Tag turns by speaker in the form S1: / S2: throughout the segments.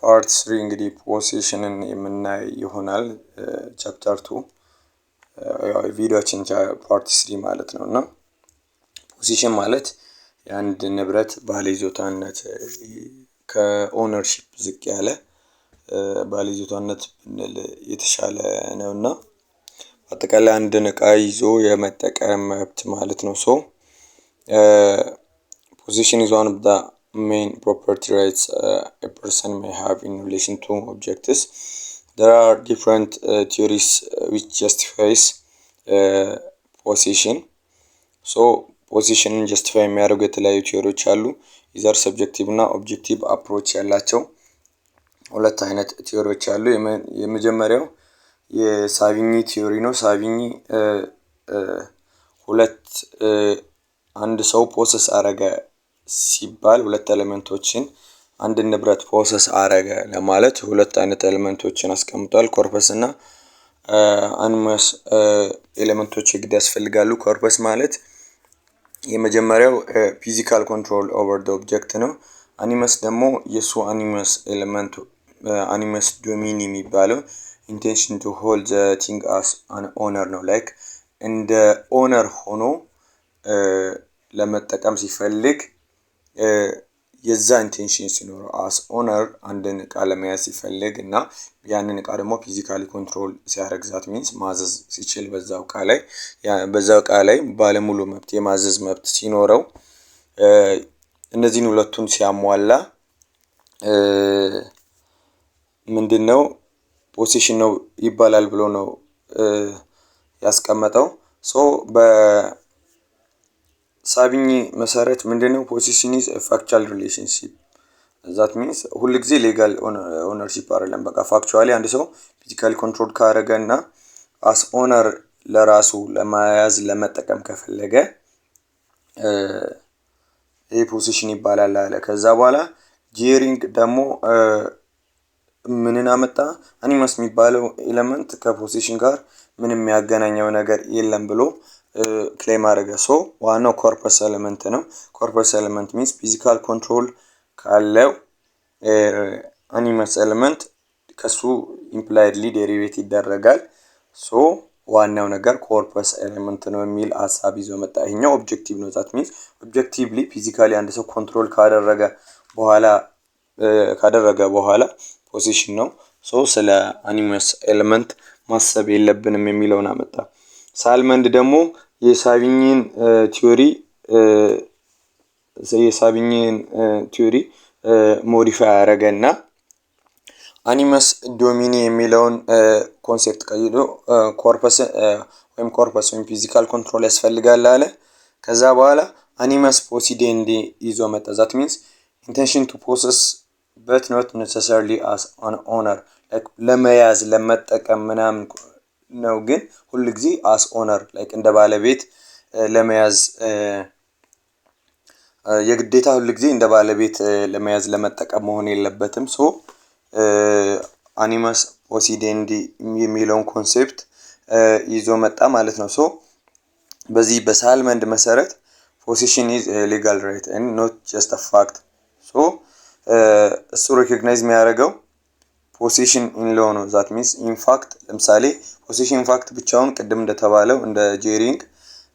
S1: ፓርት 3 እንግዲህ ፖሴሽንን የምናይ ይሆናል። ቻፕተር 2 ያው ቪዲዮችን ፓርት 3 ማለት ነው። እና ፖሴሽን ማለት የአንድ ንብረት ባለይዞታነት ከኦነርሺፕ ዝቅ ያለ ባለይዞታነት ብንል የተሻለ ነውና አጠቃላይ አንድን እቃ ይዞ የመጠቀም መብት ማለት ነው። ሶ possession is one of the main property rights a person may have in relation to objects. There are different theories which justifies possession. So possession justify የሚያደርጉ የተለያዩ ቲዮሪዎች አሉ። ኢዘር ሰብጀክቲቭ እና ኦብጀክቲቭ አፕሮች ያላቸው ሁለት አይነት ቲዮሪዎች አሉ። የመጀመሪያው የሳቪኒ ቲዮሪ ነው። ሳቪኒ ሁለት አንድ ሰው ፖሰስ አረገ ሲባል ሁለት ኤሌመንቶችን አንድ ንብረት ፖሰስ አረገ ለማለት ሁለት አይነት ኤሌመንቶችን አስቀምጧል። ኮርፐስ እና አኒመስ ኤሌመንቶች ግድ ያስፈልጋሉ። ኮርፐስ ማለት የመጀመሪያው ፊዚካል ኮንትሮል ኦቨር ዘ ኦብጀክት ነው። አኒመስ ደግሞ የሱ አኒመስ ኤሌመንት አኒመስ ዶሚኒ የሚባለው ኢንቴንሽን ቱ ሆልድ ዘ ቲንግ አስ አን ኦነር ነው። ላይክ እንደ ኦነር ሆኖ ለመጠቀም ሲፈልግ የዛ ኢንቴንሽን ሲኖረው አስ ኦነር አንድን እቃ ለመያዝ ሲፈልግ እና ያንን እቃ ደግሞ ፊዚካሊ ኮንትሮል ሲያደርግ ዛት ሚንስ ማዘዝ ሲችል በዛው እቃ ላይ ባለሙሉ መብት የማዘዝ መብት ሲኖረው እነዚህን ሁለቱን ሲያሟላ ምንድነው ፖሴሽን ነው ይባላል ብሎ ነው ያስቀመጠው። ሶ በሳቪኒ መሰረት ምንድነው ፖሴሽን ኢዝ ፋክቹዋል ሪሌሽንሺፕ ዛት ሚንስ ሁሉ ጊዜ ሌጋል ኦነርሺፕ አይደለም። በቃ ፋክቹዋሊ አንድ ሰው ፊዚካሊ ኮንትሮል ካደረገና አስ ኦነር ለራሱ ለማያዝ ለመጠቀም ከፈለገ ይሄ ፖሴሽን ይባላል አለ። ከዛ በኋላ ጄሪንግ ደግሞ ምንን አመጣ? አኒመስ የሚባለው ኤሌመንት ከፖሴሽን ጋር ምንም ያገናኘው ነገር የለም ብሎ ክሌም አደረገ። ሶ ዋናው ኮርፐስ ኤሌመንት ነው። ኮርፐስ ኤሌመንት ሚንስ ፊዚካል ኮንትሮል ካለው አኒመስ ኤሌመንት ከሱ ኢምፕላይድሊ ዴሪቬት ይደረጋል። ሶ ዋናው ነገር ኮርፐስ ኤሌመንት ነው የሚል ሐሳብ ይዞ መጣ። ይሄኛው ኦብጀክቲቭ ነው። ዛት ሚንስ ኦብጀክቲቭሊ ፊዚካሊ አንድ ሰው ኮንትሮል ካደረገ በኋላ ፖሴሽን ነው። ሶ ስለ አኒመስ ኤሌመንት ማሰብ የለብንም የሚለውን አመጣ። ሳልመንድ ደግሞ የሳቪኒን ቲዮሪ ሞዲፋይ ያደረገና አኒመስ ዶሚኒ የሚለውን ኮንሴፕት ቀይሮ ኮርፐስ ወይም ፊዚካል ኮንትሮል ያስፈልጋል አለ። ከዛ በኋላ አኒመስ ፖሲዴንዲ ይዞ መጣ። ዛት ሚንስ ኢንቴንሽን ቱ ፖሰስ but not necessarily as an owner like ለመያዝ ለመጠቀም ምናምን ነው፣ ግን ሁሉ ጊዜ as owner like እንደ ባለቤት ለመያዝ የግዴታ ሁሉ ጊዜ እንደ ባለቤት ለመያዝ ለመጠቀም መሆን የለበትም። ሶ አኒመስ ፖሲዴንዲ የሚለውን ኮንሴፕት ይዞ መጣ ማለት ነው። ሶ በዚህ በሳልመንድ መሰረት possession is a legal right and not just a fact. ሶ እሱ ሪኮግናይዝ የሚያደርገው ፖሴሽን ኢን ሎ ነው። ዛት ሚንስ ኢን ፋክት ለምሳሌ ፖሴሽን ኢን ፋክት ብቻውን ቅድም እንደተባለው እንደ ጄሪንግ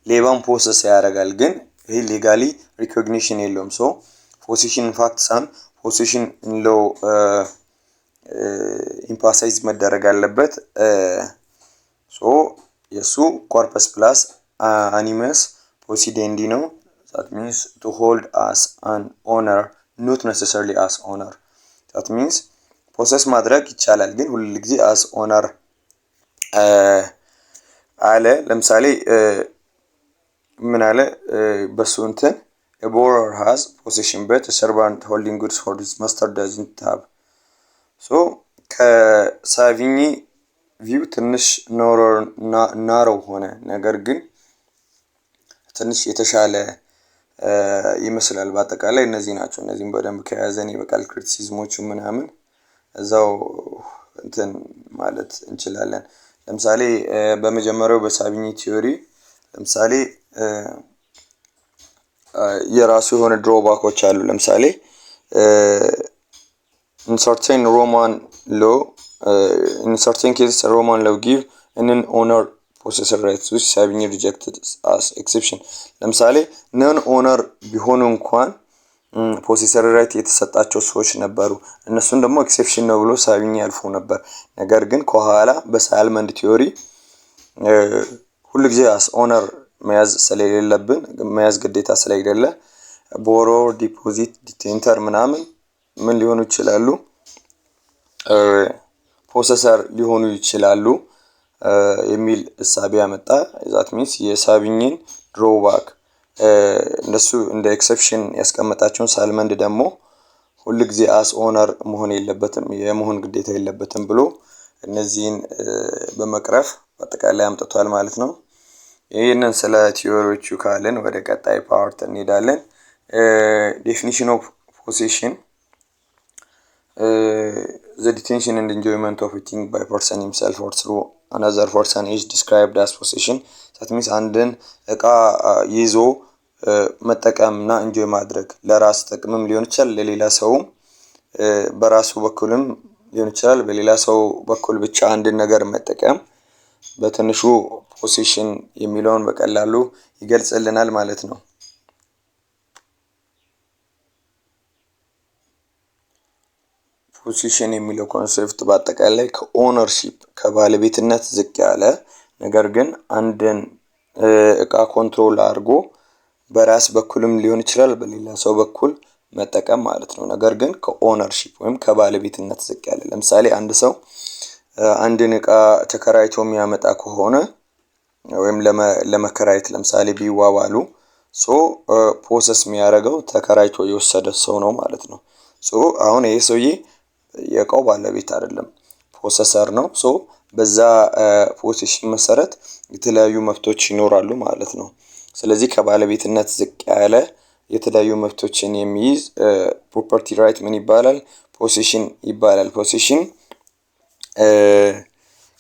S1: ሌባን ፖሰስ ያደርጋል፣ ግን ይሄ ሌጋሊ ሪኮግኒሽን የለውም። ሶ ፖሴሽን ኢን ፋክት ሳም ፖሴሽን ኢን ሎ ኢምፓሳይዝ መደረግ አለበት። ሶ የሱ ኮርፐስ ፕላስ አኒመስ ፖሲዴንዲ ነው። ዛት ሚንስ ቱ ሆልድ አስ አን ኦነር not necessarily as owner. that means ፖሰስ ማድረግ ይቻላል፣ ግን ሁሉ ጊዜ as owner አለ። ለምሳሌ ምን አለ በሱ እንትን a borrower has possession but a servant holding goods for his master doesn't have. so ከሳቪኒ ቪው ትንሽ ናሮው ሆነ፣ ነገር ግን ትንሽ የተሻለ ይመስላል። በአጠቃላይ እነዚህ ናቸው። እነዚህም በደንብ ከያዘን ይበቃል። ክሪቲሲዝሞቹ ምናምን እዛው እንትን ማለት እንችላለን። ለምሳሌ በመጀመሪያው በሳቪኒ ቲዮሪ ለምሳሌ የራሱ የሆነ ድሮባኮች አሉ። ለምሳሌ in certain cases Roman law give an owner possessor rights which have been rejected as exception ለምሳሌ ነን ኦነር ቢሆኑ እንኳን ፖሴሰር ራይት የተሰጣቸው ሰዎች ነበሩ እነሱን ደግሞ ኤክሴፕሽን ነው ብሎ ሳቢኝ ያልፉ ነበር ነገር ግን ከኋላ በሳልመንድ ቲዮሪ ሁሉ ጊዜ አስ ኦነር መያዝ ስለሌለብን መያዝ ግዴታ ስለሌለ ቦሮር ዲፖዚት ዲቴንተር ምናምን ምን ሊሆኑ ይችላሉ ፖሰሰር ሊሆኑ ይችላሉ የሚል እሳቤ ያመጣ that means የሳቢኝን drawback እነሱ እንደ ኤክሰፕሽን ያስቀመጣቸውን ሳልመንድ ደግሞ ሁሉ ጊዜ አስ ኦነር መሆን የለበትም የመሆን ግዴታ የለበትም ብሎ እነዚህን በመቅረፍ በአጠቃላይ አምጥቷል ማለት ነው ይሄንን ስለ ቲዮሪዎቹ ካለን ወደ ቀጣይ ፓርት እንሄዳለን definition of possession the detention and enjoyment of a thing by person himself or through another person is described as possession that means አንድን እቃ ይዞ መጠቀምና ኢንጆይ ማድረግ ለራስ ጥቅምም ሊሆን ይችላል ለሌላ ሰው በራሱ በኩልም ሊሆን ይችላል በሌላ ሰው በኩል ብቻ አንድን ነገር መጠቀም በትንሹ possession የሚለውን በቀላሉ ይገልጽልናል ማለት ነው possession የሚለው ኮንሴፕት በአጠቃላይ ከኦነርሺፕ ከባለቤትነት ዝቅ ያለ ነገር ግን አንድን እቃ ኮንትሮል አድርጎ በራስ በኩልም ሊሆን ይችላል በሌላ ሰው በኩል መጠቀም ማለት ነው ነገር ግን ከኦነርሺፕ ወይም ከባለቤትነት ዝቅ ያለ ለምሳሌ አንድ ሰው አንድን እቃ ተከራይቶ የሚያመጣ ከሆነ ወይም ለመከራየት ለምሳሌ ቢዋዋሉ ፖሰስ የሚያደርገው ተከራይቶ የወሰደ ሰው ነው ማለት ነው አሁን ይሄ ሰውዬ የእቃው ባለቤት አይደለም ፖሰሰር ነው በዛ ፖሴሽን መሰረት የተለያዩ መብቶች ይኖራሉ ማለት ነው ስለዚህ ከባለቤትነት ዝቅ ያለ የተለያዩ መብቶችን የሚይዝ ፕሮፐርቲ ራይት ምን ይባላል possession ይባላል possession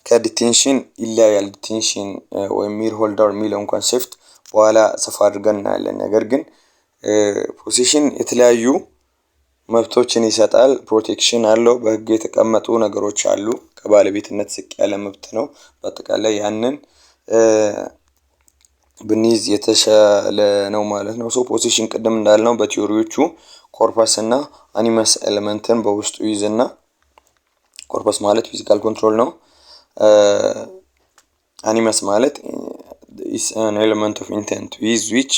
S1: ከዲቴንሽን ይለያያል ዲቴንሽን ወይ ሚር ሆልደር የሚለውን ኮንሴፕት በኋላ ሰፋ አድርገን እናያለን ነገር ግን possession የተለያዩ መብቶችን ይሰጣል ፕሮቴክሽን አለው በህግ የተቀመጡ ነገሮች አሉ ከባለቤትነት ዝቅ ያለ መብት ነው በአጠቃላይ ያንን ብንይዝ የተሻለ ነው ማለት ነው possession ቅድም እንዳልነው በቲዮሪዎቹ ኮርፐስ እና አኒመስ ኤሌመንትን በውስጡ ይዝና ኮርፐስ ማለት ፊዚካል ኮንትሮል ነው animus ማለት is an element of intent with which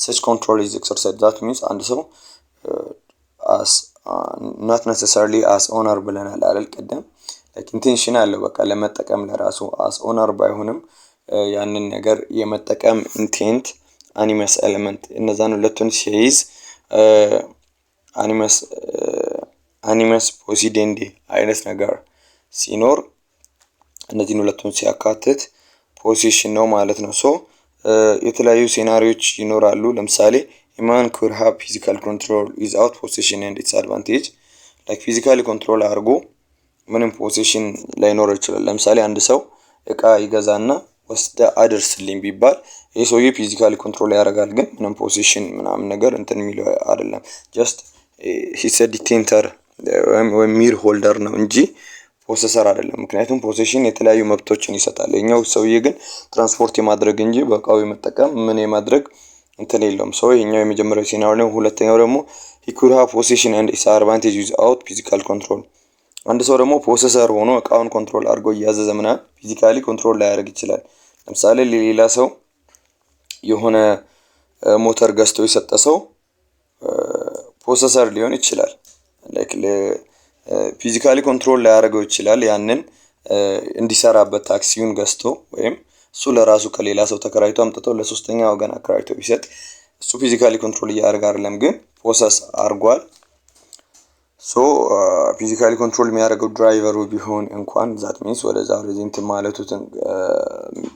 S1: such control is exercised that means አንድ ሰው as not necessarily as owner ብለናል አይደል ቀደም like intention አለው በቃ ለመጠቀም ለራሱ as owner ባይሆንም ያንን ነገር የመጠቀም intent animus element እነዛን ሁለቱን ሲይዝ animus possidendi አይነት ነገር ሲኖር እነዚህን ሁለቱን ሲያካትት possession ነው ማለት ነው የተለያዩ ሴናሪዮች ይኖራሉ ለምሳሌ man could have physical control without possession and its advantage like physically control አድርጎ ምንም possession ላይኖር ይችላል ለምሳሌ አንድ ሰው እቃ ይገዛና ወስደ አድርስልኝ ቢባል ይሄ ሰውዬ ፊዚካሊ ኮንትሮል ያደርጋል ግን ምንም possession ምናምን ነገር እንትን የሚለው አይደለም just he said detainer ወይ ሚር ሆልደር ነው እንጂ ፖሰሰር አይደለም ምክንያቱም possession የተለያዩ መብቶችን ይሰጣል የኛው ሰውዬ ግን ትራንስፖርት የማድረግ እንጂ በቃው የመጠቀም ምን የማድረግ እንትን የለውም የኛው የመጀመሪያው ሲናሪዮ ነው ሁለተኛው ደግሞ he could have possession and its advantage without physical control አንድ ሰው ደግሞ ፖሰሰር ሆኖ እቃውን ኮንትሮል አድርጎ ያዘዘ ምናምን ፊዚካሊ ኮንትሮል ላይ ያደርግ ይችላል ለምሳሌ ሌላ ሰው የሆነ ሞተር ገዝቶ የሰጠ ሰው ፖሰሰር ሊሆን ይችላል like ፊዚካሊ ኮንትሮል ላይ ያደርገው ይችላል ያንን እንዲሰራበት ታክሲውን ገዝቶ ወይም እሱ ለራሱ ከሌላ ሰው ተከራይቶ አምጥቶ ለሶስተኛ ወገን አከራይቶ ቢሰጥ እሱ ፊዚካሊ ኮንትሮል ያደርግ አይደለም ግን ፖሰስ አድርጓል ፊዚካሊ ኮንትሮል የሚያደርገው ድራይቨሩ ቢሆን እንኳን that means ወደዛ ሬዚንት ማለቱትን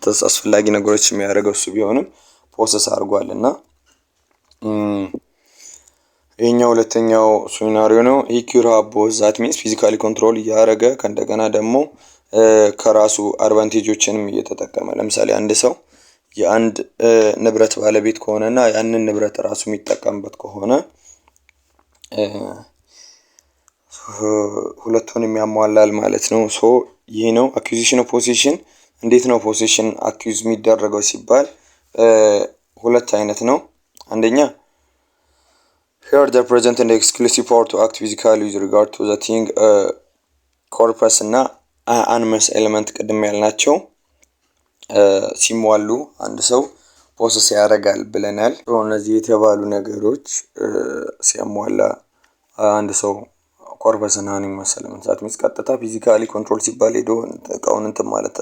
S1: ተሳስፈላጊ ነገሮች የሚያደርገው እሱ ቢሆንም ፖሰስ አድርጓልና ይሄኛው ሁለተኛው ሲናሪዮ ነው he could have both that means physically control ያደረገ ከእንደገና ደግሞ ከራሱ አድቫንቴጆችንም እየተጠቀመ ለምሳሌ አንድ ሰው የአንድ ንብረት ባለቤት ከሆነና ያንን ንብረት ራሱ የሚጠቀምበት ከሆነ ሁለቱንም ያሟላል ማለት ነው። ሶ ይህ ነው አኩዚሽን ኦፍ ፖሴሽን። እንዴት ነው ፖሴሽን አኩዝ የሚደረገው ሲባል ሁለት አይነት ነው። አንደኛ here the present and exclusive power to act physically with regard to the thing corpus እና animus element ቅድም ያልናቸው ሲሟሉ አንድ ሰው ፖሰስ ያደርጋል ብለናል። እነዚህ የተባሉ ነገሮች ሲያሟላ አንድ ሰው ኮርፐስ እና አኒመስ ኤለመንት ሚንስ ቀጥታ ፊዚካሊ ኮንትሮል ሲባል ሄዶ እቃውን እንትን ማለት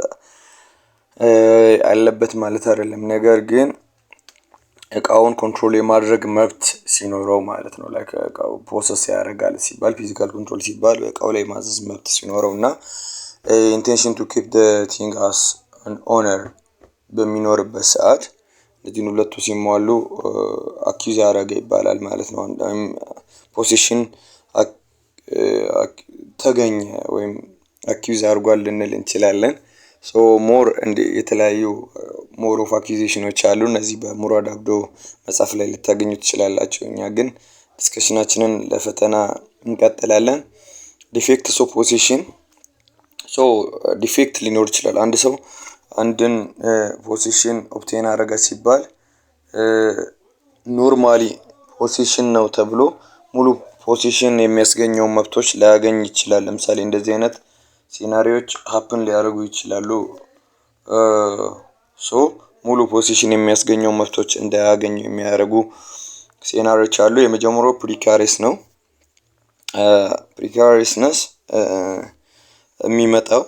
S1: አለበት ማለት አይደለም። ነገር ግን እቃውን ኮንትሮል የማድረግ መብት ሲኖረው ማለት ነው። ላይክ እቃው ፖሰስ ያደርጋል ሲባል ፊዚካል ኮንትሮል ሲባል እቃው ላይ ማዘዝ መብት ሲኖረው እና ኢንቴንሽን ቱ ኪፕ ዘ ቲንግ አስ አን ኦነር በሚኖርበት ሰዓት እነዚህን ሁለቱ ሲሟሉ አኪዝ ያደረገ ይባላል ማለት ነው። ፖሴሽን ተገኘ ወይም አኪዝ አድርጓል ልንል እንችላለን። ሶ ሞር እንደ የተለያዩ ሞር ኦፍ አኪዜሽኖች አሉ። እነዚህ በሙራድ አብዶ መጽሐፍ ላይ ልታገኙ ትችላላችሁ። እኛ ግን ዲስከሽናችንን ለፈተና እንቀጥላለን። ዲፌክትስ ኦፍ ፖሴሽን። ሶ ዲፌክት ሊኖር ይችላል። አንድ ሰው አንድን ፖሴሽን ኦብቴን አደረገ ሲባል ኖርማሊ ፖሴሽን ነው ተብሎ ሙሉ ፖሴሽን የሚያስገኘው መብቶች ላያገኝ ይችላል። ለምሳሌ እንደዚህ አይነት ሲናሪዮች ሀፕን ሊያደርጉ ይችላሉ። ሶ ሙሉ ፖሴሽን የሚያስገኘው መብቶች እንዳያገኙ የሚያደርጉ ሲናሪዮች አሉ። የመጀመሪያው ፕሪካሪስ ነው። ፕሪካሪስነስ የሚመጣው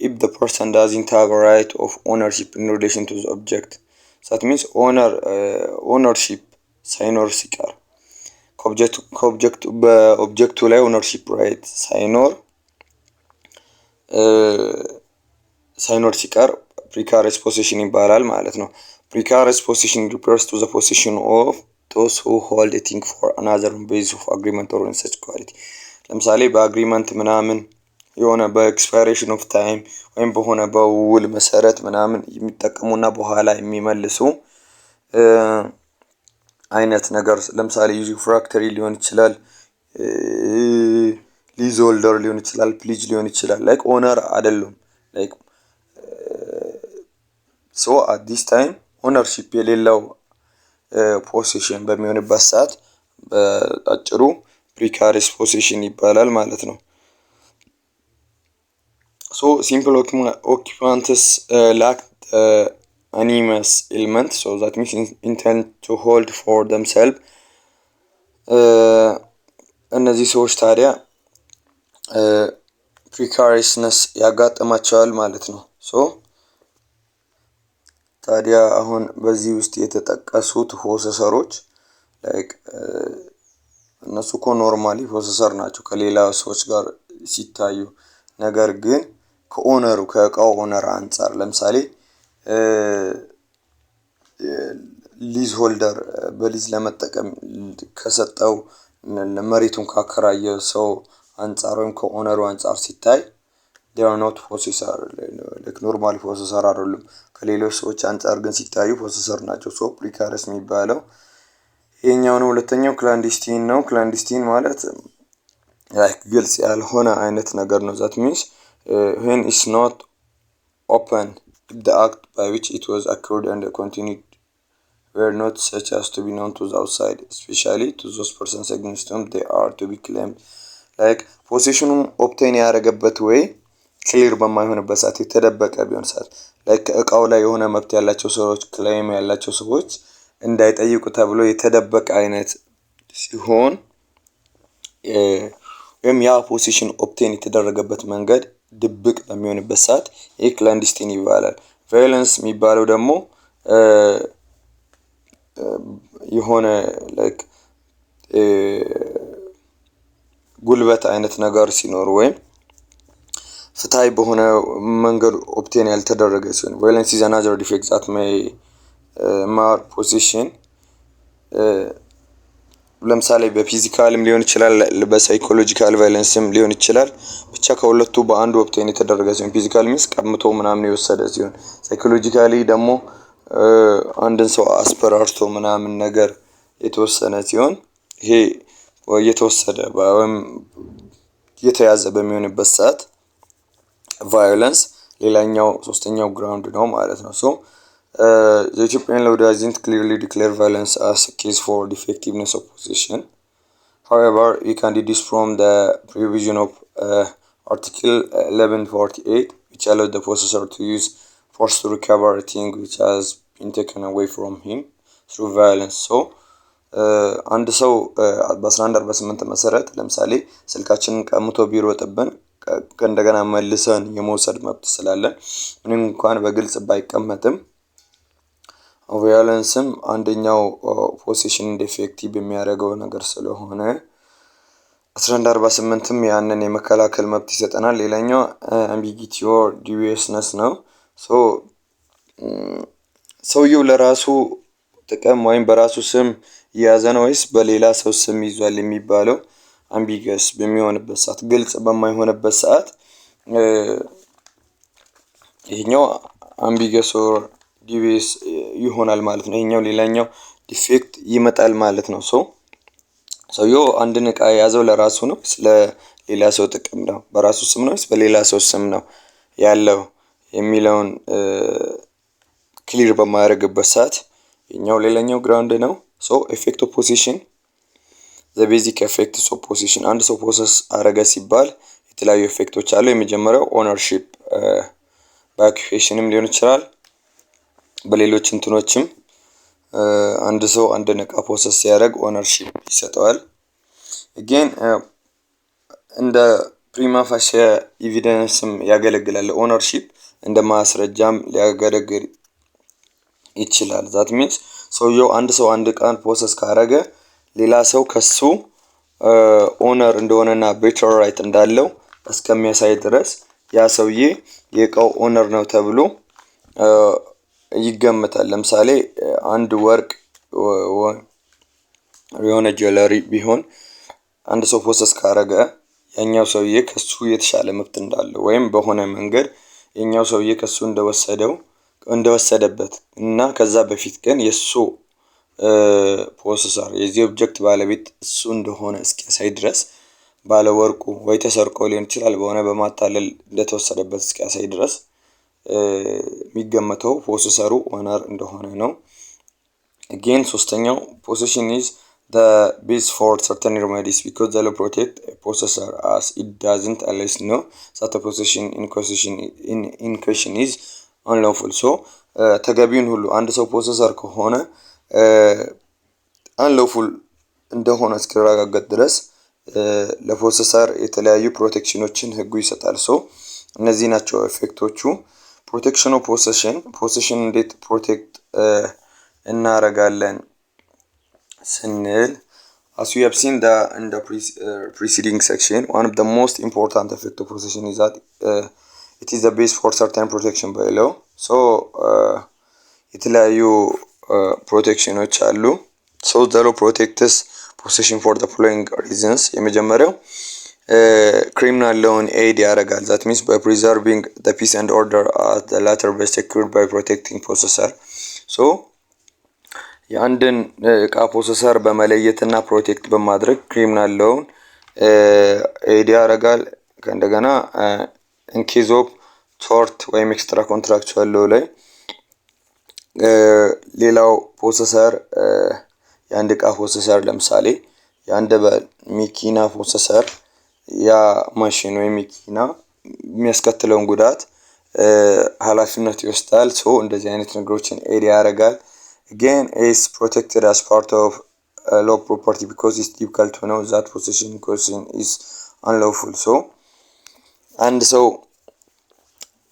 S1: if the person doesn't have a right of ownership in relation to the object. So that means ownership ሳይኖር ሲቀር በኦብጀክቱ ላይ ኦነርሺፕ ራይት ሳይኖር ሲቀር ፕሪካሪየስ ፖሴሽን ይባላል ማለት ነው። ፕሪካሪየስ ፖሴሽን refers to the possession of those who hold a thing for another on basis of agreement or in such quality. ለምሳሌ በአግሪመንት ምናምን የሆነ በኤክስፓይሬሽን ኦፍ ታይም ወይም በሆነ በውል መሰረት ምናምን የሚጠቀሙና በኋላ የሚመልሱ አይነት ነገር ለምሳሌ ዩዚ ፍራክተሪ ሊሆን ይችላል፣ ሊዝ ሆልደር ሊሆን ይችላል፣ ፕሊጅ ሊሆን ይችላል። ላይክ ኦነር አይደሉም። ላይክ ሶ አት ዲስ ታይም ኦነርሺፕ የሌለው ፖሴሽን በሚሆንበት ሰዓት በአጭሩ ፕሪካሪየስ ፖሴሽን ይባላል ማለት ነው። ሶ ሲምፕል ኦኪፓንትስ ላክ animus element, so that means intend to hold for themselves. እነዚህ ሰዎች ታዲያ ፕሪካሪየስነስ ያጋጥማቸዋል ማለት ነው። ሶ ታዲያ አሁን በዚህ ውስጥ የተጠቀሱት ፖሰሰሮች ላይክ እነሱ እኮ ኖርማሊ ፖሰሰር ናቸው ከሌላ ሰዎች ጋር ሲታዩ። ነገር ግን ከኦነሩ ከእቃው ኦነር አንፃር ለምሳሌ ሊዝ ሆልደር በሊዝ ለመጠቀም ከሰጠው መሬቱን ካከራየ ሰው አንፃር ወይም ከኦነሩ አንፃር ሲታይ they are not possessor like ኖርማሊ ፖሰሰር አይደሉም። ከሌሎች ሰዎች አንፃር ግን ሲታዩ ፖሰሰር ናቸው። ሶ ፕሪካሪየስ የሚባለው ይሄኛው ነው። ሁለተኛው ክላንዲስቲን ነው። ክላንዲስቲን ማለት ላይክ ግልጽ ያልሆነ አይነት ነገር ነው። that means when is not open the act by which it was occurred and continued were not such as to be known to the outside, especially to those persons against whom they are to be claimed. like ፖሴሽኑ ኦብቴን ያደረገበት ወይ ክሊር በማይሆንበት ሰዓት የተደበቀ ቢሆን ሰዓት ላይክ እቃው ላይ የሆነ መብት ያላቸው ሰዎች ክሌም ያላቸው ሰዎች እንዳይጠይቁ ተብሎ የተደበቀ አይነት ሲሆን ወይም ያ ፖሴሽን ኦብቴን የተደረገበት መንገድ ድብቅ በሚሆንበት ሰዓት ይህ ክላንዲስቲን ይባላል። ቫዮለንስ የሚባለው ደግሞ የሆነ ላይክ ጉልበት አይነት ነገር ሲኖር ወይም ፍትሃዊ በሆነ መንገድ ኦብቴን ያልተደረገ ሲሆን ቫዮለንስ is another defect that may mar possession። ለምሳሌ በፊዚካልም ሊሆን ይችላል በሳይኮሎጂካል ቫዮለንስም ሊሆን ይችላል። ብቻ ከሁለቱ በአንዱ ኦብቴን የተደረገ ሲሆን ፊዚካል ሚንስ ቀምቶ ምናምን የወሰደ ሲሆን ሳይኮሎጂካሊ ደግሞ አንድን ሰው አስፈራርቶ ምናምን ነገር የተወሰነ ሲሆን ይሄ እየተወሰደ ወይም የተያዘ በሚሆንበት ሰዓት ቫዮለንስ ሌላኛው ሶስተኛው ግራውንድ ነው ማለት ነው። ሶ the Ethiopian law doesn't clearly declare violence as a case for defectiveness of possession. However, we can deduce from the provision of Article 1148, which allows the possessor to use force to recover a thing which has been taken away from him through violence. So አንድ ሰው በ1148 መሰረት ለምሳሌ ስልካችንን ቀምቶ ቢሮጥብን እንደገና መልሰን የመውሰድ መብት ስላለን ምንም እንኳን በግልጽ ባይቀመጥም ቫዮለንስም አንደኛው ፖሴሽን ዲፌክቲቭ የሚያደርገው ነገር ስለሆነ 1148ም ያንን የመከላከል መብት ይሰጠናል። ሌላኛው አምቢጊቲ ኦር ዲዩስነስ ነው። ሰውየው ለራሱ ጥቅም ወይም በራሱ ስም የያዘ ነው ወይስ በሌላ ሰው ስም ይዟል የሚባለው አምቢገስ በሚሆንበት ሰዓት ግልጽ በማይሆንበት ሰዓት ይሄኛው አምቢገስ ኦር ዲዩስ ይሆናል ማለት ነው። ይሄኛው ሌላኛው ዲፌክት ይመጣል ማለት ነው። ሰውየው አንድን ዕቃ የያዘው ለራሱ ነው ለሌላ ሰው ጥቅም ነው፣ በራሱ ስም ነው በሌላ ሰው ስም ነው ያለው የሚለውን ክሊር በማያደርግበት ሰዓት ይሄኛው ሌላኛው ግራውንድ ነው። effect of possession the basic effects of possession አንድ ሰው ፖሰስ አረገ ሲባል የተለያዩ ኢፌክቶች አሉ። የመጀመሪያው ኦነርሺፕ በኦኩፔሽንም ሊሆን ይችላል በሌሎች እንትኖችም አንድ ሰው አንድን ዕቃ ፖሰስ ሲያደርግ ኦነርሺፕ ይሰጠዋል። again እንደ ፕሪማ ፋሺ ኤቪደንስም ያገለግላል። ኦነርሺፕ እንደ ማስረጃም ሊያገለግል ይችላል። that means ሰውየው አንድ ሰው አንድ ዕቃን ፖሰስ ካረገ ሌላ ሰው ከሱ ኦነር እንደሆነና ቤተር ራይት እንዳለው እስከሚያሳይ ድረስ ያ ሰውዬ የዕቃው ኦነር ነው ተብሎ ይገመታል። ለምሳሌ አንድ ወርቅ የሆነ ጀለሪ ቢሆን አንድ ሰው ፖሰስ ካረገ ያኛው ሰውዬ ከሱ የተሻለ መብት እንዳለው ወይም በሆነ መንገድ የኛው ሰውዬ ከሱ እንደወሰደበት እና ከዛ በፊት ግን የሱ ፖሰሰር የዚህ ኦብጀክት ባለቤት እሱ እንደሆነ እስኪያሳይ ድረስ ባለ ወርቁ ወይ ተሰርቆ ሊሆን ይችላል በሆነ በማታለል እንደተወሰደበት እስኪያሳይ ድረስ የሚገመተው ፖሰሰሩ ኦነር እንደሆነ ነው። again ሶስተኛው possession is the base for certain remedies because the law protect a possessor as it doesn't unless know that the possession in question is unlawful. so ተገቢውን ሁሉ አንድ ሰው ፖሰሰር ከሆነ unlawful እንደሆነ እስኪረጋገጥ ድረስ ለፖሰሰር የተለያዩ ፕሮቴክሽኖችን ህጉ ይሰጣል። እነዚህ ናቸው ኢፌክቶቹ። ፕሮቴክሽን ኦፍ ፖሴሽን እንዴት ፕሮቴክት እናረጋለን ስንል as we have seen in the preceding section, one of the most important effect of possession is that it is the base for certain protection by law. የተለያዩ ፕሮቴክሽኖች አሉ። the law protects possession for the following reasons. የመጀመሪያው criminal law aid ያደርጋል። that means by preserving the peace and order as the latter best secured by protecting possessor. የአንድን ዕቃ ፖሰሰር በመለየትና ፕሮቴክት በማድረግ ክሪሚናል ሎውን ኤድ ያደርጋል። ከእንደገና in case of tort ወይም ኤክስትራ ኮንትራክቹዋል ሎው ላይ ሌላው ፖሰሰር የአንድ ዕቃ ፖሰሰር ለምሳሌ የአንድ መኪና ፖሰሰር ያ ማሽን ወይም መኪና የሚያስከትለውን ጉዳት ኃላፊነት ይወስዳል። እንደዚህ አይነት ነገሮችን ኤድ ያደርጋል። again is protected as part of law property because it's difficult to know that possession question is unlawful. አንድ ሰው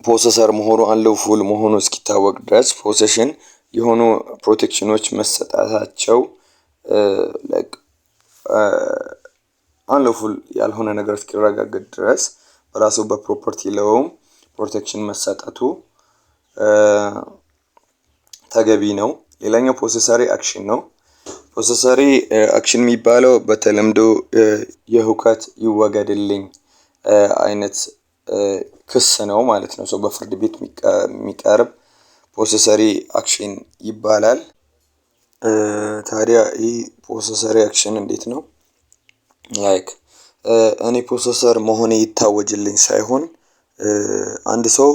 S1: ፖሰሰር መሆኑ unlawful መሆኑ እስኪታወቅ ድረስ ፖሰሽን የሆኑ ፕሮቴክሽኖች መሰጣታቸው like unlawful ያልሆነ ነገር እስኪረጋገጥ ድረስ በራሱ በፕሮፐርቲ ላው ፕሮቴክሽን መሰጠቱ ተገቢ ነው። ሌላኛው ፖሰሰሪ አክሽን ነው። ፖሰሰሪ አክሽን የሚባለው በተለምዶ የሁከት ይወገድልኝ አይነት ክስ ነው ማለት ነው። በፍርድ ቤት የሚቀርብ ፖሰሰሪ አክሽን ይባላል። ታዲያ ይህ ፖሰሰሪ አክሽን እንዴት ነው? ላይክ እኔ ፖሰሰር መሆኔ ይታወጅልኝ ሳይሆን አንድ ሰው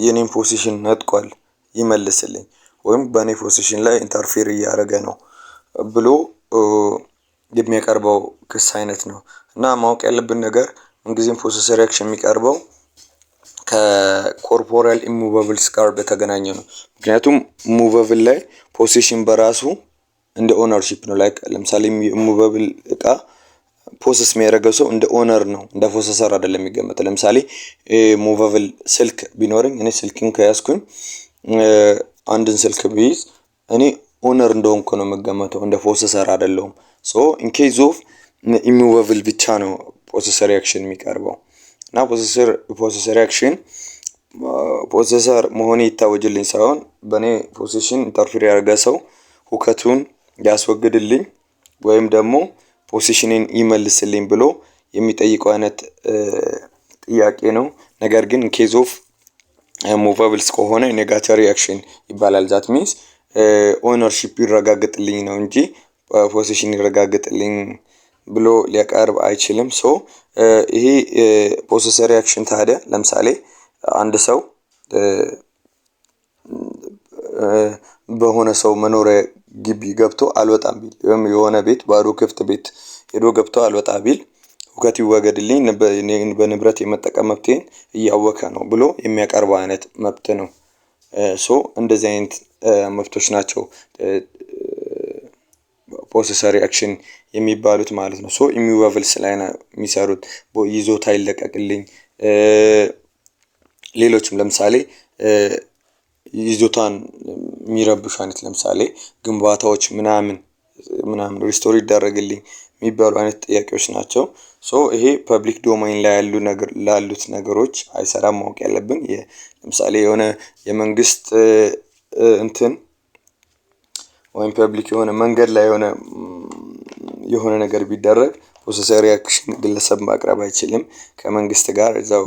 S1: የኔን ፖዚሽን ነጥቋል ይመልስልኝ ወይም በኔ ፖዚሽን ላይ ኢንተርፌር እያደረገ ነው ብሎ የሚያቀርበው ክስ አይነት ነው። እና ማወቅ ያለብን ነገር ምንጊዜም ፖሰሰር አክሽን የሚቀርበው ከኮርፖራል ኢሙቫብልስ ጋር በተገናኘ ነው። ምክንያቱም ሙቫብል ላይ ፖሴሽን በራሱ እንደ ኦነርሺፕ ነው። ላይክ ለምሳሌ ሙቫብል እቃ ፖሰስ የሚያደርገው ሰው እንደ ኦነር ነው፣ እንደ ፖሰሰር አይደለም የሚገመተው። ለምሳሌ ሙቫብል ስልክ ቢኖርኝ እኔ ስልክን ከያዝኩኝ አንድን ስልክ ቢይዝ እኔ ኦነር እንደሆንኩ ነው የምገመተው፣ እንደ ፖሰሰር አይደለሁም። ሶ ኢን ኬዝ ኦፍ ኢሙቫብል ብቻ ነው ፖሰሰር አክሽን የሚቀርበው። እና ፖሰሰር አክሽን ፖሰሰር መሆኔ ይታወጅልኝ ሳይሆን በኔ ፖዚሽን ኢንተርፌር ያደረገ ሰው ሁከቱን ያስወግድልኝ ወይም ደግሞ ፖዚሽኔን ይመልስልኝ ብሎ የሚጠይቀው አይነት ጥያቄ ነው። ነገር ግን ኬዝ ኦፍ ሙቫብልስ ከሆነ ኔጋቲቭ አክሽን ይባላል። ዛት ሚንስ ኦነርሺፕ ይረጋግጥልኝ ነው እንጂ ፖዚሽን ይረጋግጥልኝ ብሎ ሊያቀርብ አይችልም። ሶ ይሄ ፖሰሰር አክሽን ታዲያ ለምሳሌ አንድ ሰው በሆነ ሰው መኖሪያ ግቢ ገብቶ አልወጣም ቢል ወይም የሆነ ቤት ባዶ ክፍት ቤት ሄዶ ገብቶ አልወጣ ቢል ሁከት ይወገድልኝ በንብረት የመጠቀም መብቴን እያወከ ነው ብሎ የሚያቀርበው አይነት መብት ነው። ሶ እንደዚህ አይነት መብቶች ናቸው ፖሰሰር አክሽን የሚባሉት ማለት ነው። ሶ ኢሙቫብልስ ላይ ነው የሚሰሩት። ይዞታ ይለቀቅልኝ፣ ሌሎችም ለምሳሌ ይዞታን የሚረብሹ አይነት ለምሳሌ ግንባታዎች ምናምን ሪስቶር ይደረግልኝ የሚባሉ አይነት ጥያቄዎች ናቸው። ሶ ይሄ ፐብሊክ ዶሜን ላይ ላሉት ነገሮች አይሰራም። ማወቅ ያለብን ለምሳሌ የሆነ የመንግስት እንትን ወይም ፐብሊክ የሆነ መንገድ ላይ የሆነ ነገር ቢደረግ ፖሰሰር አክሽን ግለሰብ ማቅረብ አይችልም። ከመንግስት ጋር እዛው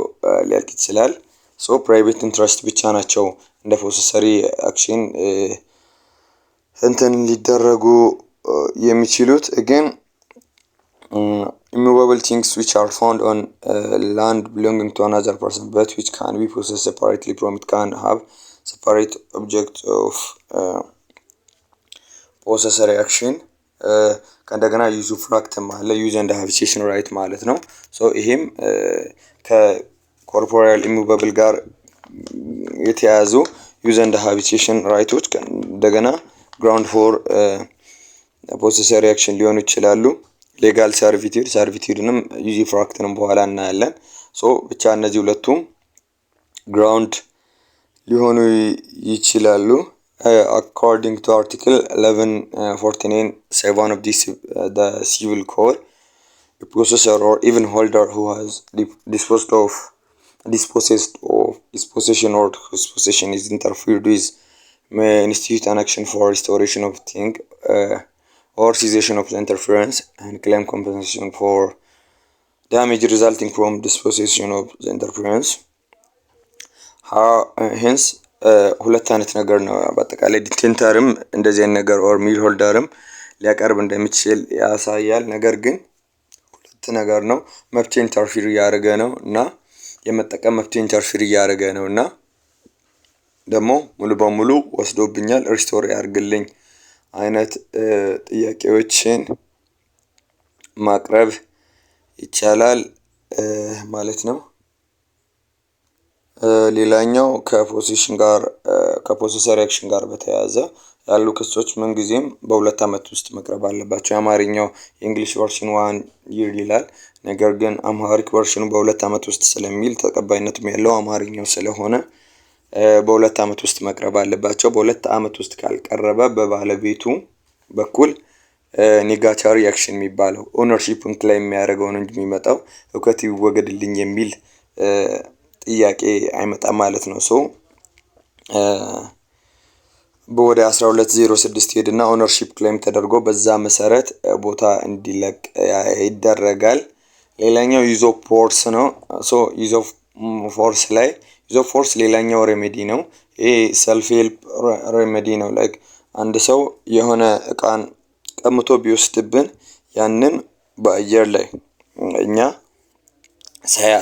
S1: ሊያልቅ ይችላል። ሶ ፕራይቬት ኢንትረስት ብቻ ናቸው እንደ ፖሰሰሪ አክሽን እንትን ሊደረጉ የሚችሉት። ግን immovable things which are found on land belonging to another person but which can be possessed separately from it can have separate object of possessory action ከእንደገና ዩዝ ኦፍ ራይት ማለት ዩዝ ኤንድ ሃቢቴሽን ራይት ማለት ነው። ሶ ይሄም ከኮርፖራል ኢሙቫብል ጋር የተያያዙ ዩዝ ኤንድ ሃቢቴሽን ራይቶች እንደገና ግራውንድ ፎር ፖሰሰሪ አክሽን ሊሆኑ ይችላሉ። ሌጋል ሰርቪቲድንም ዩዝ ኦፍ ራይትንም በኋላ እናያለን። ሶ ብቻ እነዚህ ሁለቱም ግራውንድ ሊሆኑ ይችላሉ። according to article 1149(7) of the civil code, a possessor or even holder who has dispossessed of his possession or whose possession is interfered with may institute an action for restoration of thing or cessation of the interference and claim compensation for damage resulting from dispossession of the interference. Hence ሁለት አይነት ነገር ነው በአጠቃላይ ዲቴንተርም እንደዚህ አይነት ነገር ኦር ሚድ ሆልደርም ሊያቀርብ እንደሚችል ያሳያል። ነገር ግን ሁለት ነገር ነው። መብት ኢንተርፌር ያደረገ ነው እና የመጠቀም መብት ኢንተርፌር ያደረገ ነው እና ደግሞ ሙሉ በሙሉ ወስዶብኛል ሪስቶር ያርግልኝ አይነት ጥያቄዎችን ማቅረብ ይቻላል ማለት ነው። ሌላኛው ከፖሰሰር አክሽን ጋር በተያያዘ ያሉ ክሶች ምን ጊዜም በሁለት አመት ውስጥ መቅረብ አለባቸው። የአማርኛው የእንግሊሽ ቨርሽን 1 year ይላል። ነገር ግን አምሃሪክ ቨርሽኑ በሁለት አመት ውስጥ ስለሚል ተቀባይነትም ያለው አማርኛው ስለሆነ በሁለት አመት ውስጥ መቅረብ አለባቸው። በሁለት አመት ውስጥ ካልቀረበ በባለቤቱ በኩል ኔጋቲቭ አክሽን የሚባለው ኦነርሺፕን ክሌም የሚያደርገው ነው እንጂ የሚመጣው እውቀት ይወገድልኝ የሚል ጥያቄ አይመጣም ማለት ነው። ሶ በወደ 1206 ሄድና ኦነርሺፕ ክሌም ተደርጎ በዛ መሰረት ቦታ እንዲለቅ ይደረጋል። ሌላኛው ዩዝ ኦፍ ፎርስ ነው። ሶ ዩዝ ኦፍ ፎርስ ሌላኛው ሬሜዲ ነው። ይሄ ሰልፍ ሄልፕ ሬሜዲ ነው። ላይክ አንድ ሰው የሆነ እቃን ቀምቶ ቢወስድብን ያንን በአየር ላይ እኛ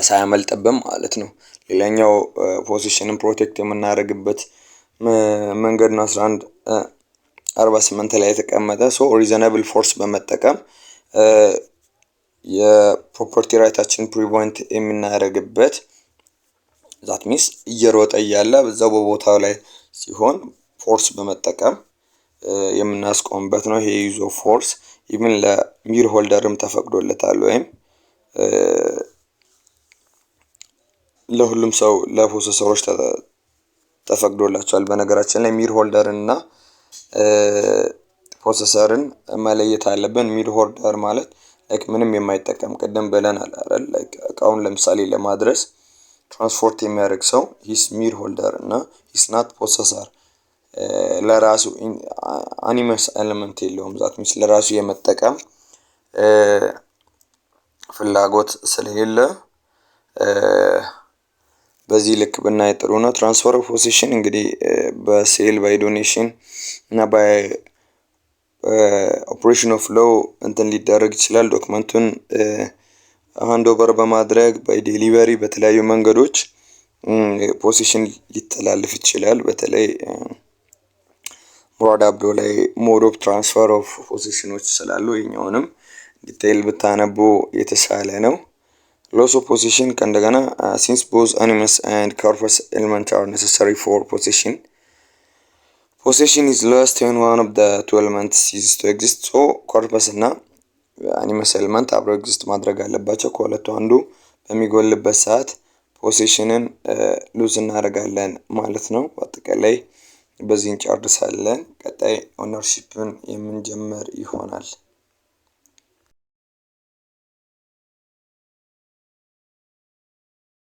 S1: ሳያመልጥብን ማለት ነው። ሌላኛው ፖዚሽንን ፕሮቴክት የምናደርግበት መንገድ ነው 1148 ላይ የተቀመጠ ሪዘናብል ፎርስ በመጠቀም የፕሮፐርቲ ራይታችን ፕሪቨንት የምናደርግበት ዛት ሚንስ እየሮጠ እያለ በዛው በቦታው ላይ ሲሆን ፎርስ በመጠቀም የምናስቆምበት ነው። ይሄ ዩዝ ኦፍ ፎርስ ኢቭን ለሚር ሆልደርም ተፈቅዶለታል ወይም ለሁሉም ሰው ለፕሮሰሰሮች ተፈቅዶላቸዋል። በነገራችን ላይ ሚር ሆልደር እና ፕሮሰሰርን መለየት አለብን። ሚር ሆልደር ማለት ላይክ ምንም የማይጠቀም ቅድም ብለናል አይደል? ላይክ እቃውን ለምሳሌ ለማድረስ ትራንስፖርት የሚያደርግ ሰው ሂስ ሚር ሆልደር እና ሂስ ናት ፕሮሰሰር ለራሱ አኒመስ ኤሌመንት የለውም። ዛት ሚንስ ለራሱ የመጠቀም ፍላጎት ስለሌለ በዚህ ልክ ብናይ ጥሩ ነው። ትራንስፈር ኦፍ ፖሴሽን እንግዲህ በሴል ባይ ዶኔሽን እና ባይ ኦፕሬሽን ኦፍ ሎው እንትን ሊደረግ ይችላል። ዶክመንቱን ሃንድ ኦቨር በማድረግ ባይ ዴሊቨሪ በተለያዩ መንገዶች ፖሴሽን ሊተላለፍ ይችላል። በተለይ ሙራድ አብዶ ላይ ሞድ ኦፍ ትራንስፈር ኦፍ ፖሴሽኖች ስላሉ ይሄኛውንም ዲቴይል ብታነቡ የተሻለ ነው። ሎስ ኦፍ ፖሴሽን ከእንደገና ሲንስ ቦዝ አኒመስ ኤንድ ኮርፐስ ኤሊመንት አር ኔሰሰሪ ፎር ፖሴሽን ኢዝ ሎስት when one of the two elements ceases to exist. ሶ ኮርፐስ እና አኒመስ ኤሊመንት አብረው ኤግዚስት ማድረግ አለባቸው። ከሁለቱ አንዱ በሚጎልበት ሰዓት ፖሴሽንን ሉዝ እናደርጋለን ማለት ነው። በአጠቃላይ በዚህ እንጨርሳለን። ቀጣይ ኦነርሺፕን የምንጀምር ይሆናል።